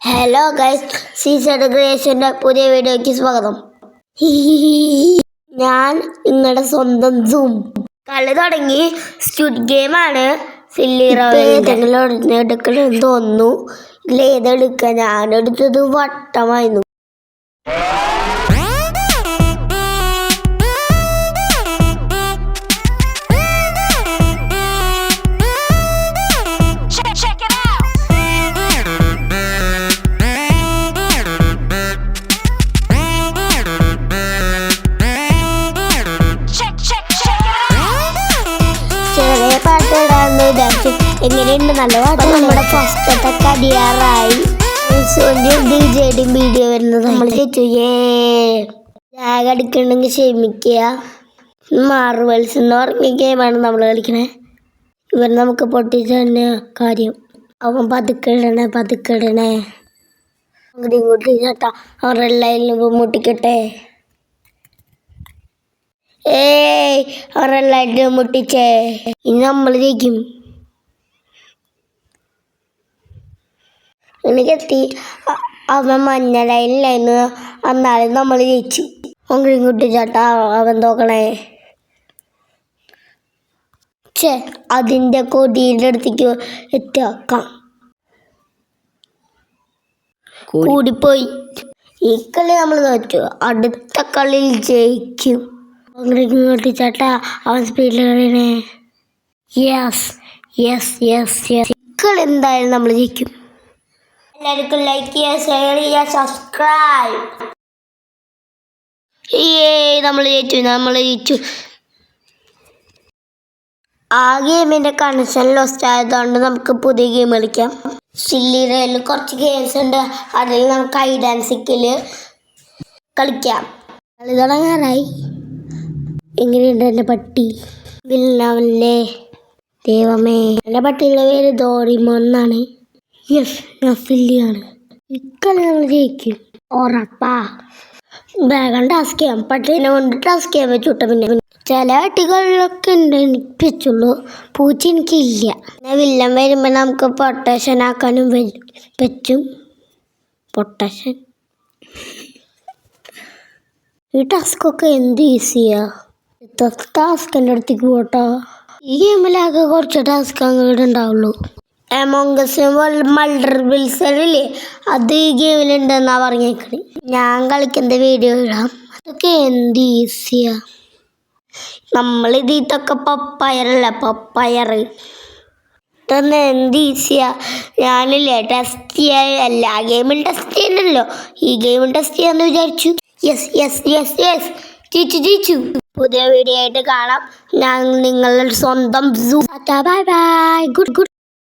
Hello guys, സീസഡ് ക്രിയേഷൻ്റെ പുതിയ വീഡിയോയ്ക്ക് സ്വാഗതം. ഞാൻ നിങ്ങളുടെ സ്വന്തം സൂം. കളി തുടങ്ങി. സ്റ്റുഡ് ഗെയിമാണ്. ഏതെങ്കിലും എടുക്കണമെന്ന് തോന്നുന്നു. ഇല്ല, ഏതെടുക്കുക? ഞാനെടുത്തത് വട്ടമായിരുന്നു. എങ്ങനെയുണ്ട്? നല്ല പാട്ട്. നമ്മുടെ ഫസ്റ്റത്തെ കടിയാറായി. വീഡിയോ വരുന്നത് നമ്മൾ ലാഗ് അടിക്കണമെങ്കിൽ ക്ഷമിക്കുക. മാർവൽസ് എന്ന് പറഞ്ഞ ഗെയിമാണ് നമ്മൾ കളിക്കണേ. ഇവർ നമുക്ക് പൊട്ടിച്ച് തന്നെ കാര്യം. അവൻ പതുക്കിടണേ അങ്ങോട്ടും ഇങ്ങോട്ടും ചേട്ടാ. അവരെല്ലാവരും മുട്ടിക്കട്ടെ. അവരെല്ലാവരും മുട്ടിച്ചേ. ഇനി നമ്മൾ ജയിക്കും. എനിക്കെത്തി. അവൻ മഞ്ഞ ലൈനിലായിരുന്നു. എന്നാലും നമ്മൾ ജയിച്ചു. അങ്ങോട്ടും ഇങ്ങോട്ടും ചേട്ടാ. അവൻ തോക്കണേ. അതിൻ്റെ കൊടിയുടെ അടുത്തേക്ക് എത്തിയാക്കാം. കൂടിപ്പോയി. ഈ കളി നമ്മൾ തോറ്റു. അടുത്ത കളിയിൽ ജയിക്കും. അങ്ങോട്ടും ഇങ്ങോട്ടും ചേട്ടാ. അവൻ സ്പീഡിൽ കളിയണേ. യെസ്. കളി എന്തായാലും നമ്മൾ ജയിക്കും. എല്ലാവർക്കും ലൈക്ക് ചെയ്യുക, ഷെയർ ചെയ്യുക, സബ്സ്ക്രൈബ്. നമ്മൾ ജയിച്ചു. ആ ഗെയിമിൻ്റെ കണക്ഷൻ ലോസ്റ്റ് ആയതുകൊണ്ട് നമുക്ക് പുതിയ ഗെയിം കളിക്കാം. ചില്ലിറയിൽ കുറച്ച് ഗെയിംസ് ഉണ്ട്. അതിൽ നമുക്ക് ഹൈഡ് ആൻഡ് സീക്കിൽ കളിക്കാം. കളി തുടങ്ങാനായി. എങ്ങനെയുണ്ട് എൻ്റെ പട്ടി? വില്ലാവല്ലേ ദൈവമേ. എൻ്റെ പട്ടിയുടെ പേര് ഡോറിമോൻ എന്നാണ്. ഞാൻ സില്ലിയാണ്. ഇക്കളി നമ്മൾ ജയിക്കും ഉറപ്പാ. വേഗം ടാസ്ക് ചെയ്യാം. പട്ടീനെ കൊണ്ട് ടാസ്ക് ചെയ്യാൻ പറ്റൂട്ട. പിന്നെ ചില പട്ടികളിലൊക്കെ ഉണ്ട്, എനിക്ക് വെച്ചുള്ളൂ. പൂച്ച എനിക്കില്ല. പിന്നെ വില്ലൻ വരുമ്പോൾ നമുക്ക് പൊട്ടേഷൻ ആക്കാനും പറ്റും. പൊട്ടേഷൻ. ഈ ടാസ്കൊക്കെ എന്ത് ഈസിയാ. ടാസ്കിൻ്റെ അടുത്തേക്ക് പോട്ടോ. ഈ ഗെയിമിലാകെ കുറച്ച് ടാസ്ക് അങ്ങോട്ട് ഉണ്ടാവുള്ളൂ. മൾഡർ വിൽസണില്ലേ, അത് ഈ ഗെയിമിലുണ്ടെന്നാ പറഞ്ഞേക്കണേ. ഞാൻ കളിക്കുന്ന വീഡിയോ ഇടാം. അതൊക്കെ എന്ത് ഈസിയാ. നമ്മളിതൊക്കെ പപ്പയർ ഇതൊന്നും എന്ത് ഈസിയാ. ഞാനില്ലേ ടെസ്റ്റ് ചെയ്യാൻ എല്ലാ ഗെയിമും ടെസ്റ്റ് ചെയ്യണ്ടല്ലോ. ഈ ഗെയിമും ടെസ്റ്റ് ചെയ്യാന്ന് വിചാരിച്ചു. യെസ് ജയിച്ചു. പുതിയ വീഡിയോ ആയിട്ട് കാണാം. ഞാൻ നിങ്ങളുടെ സ്വന്തം സൂ. Bye good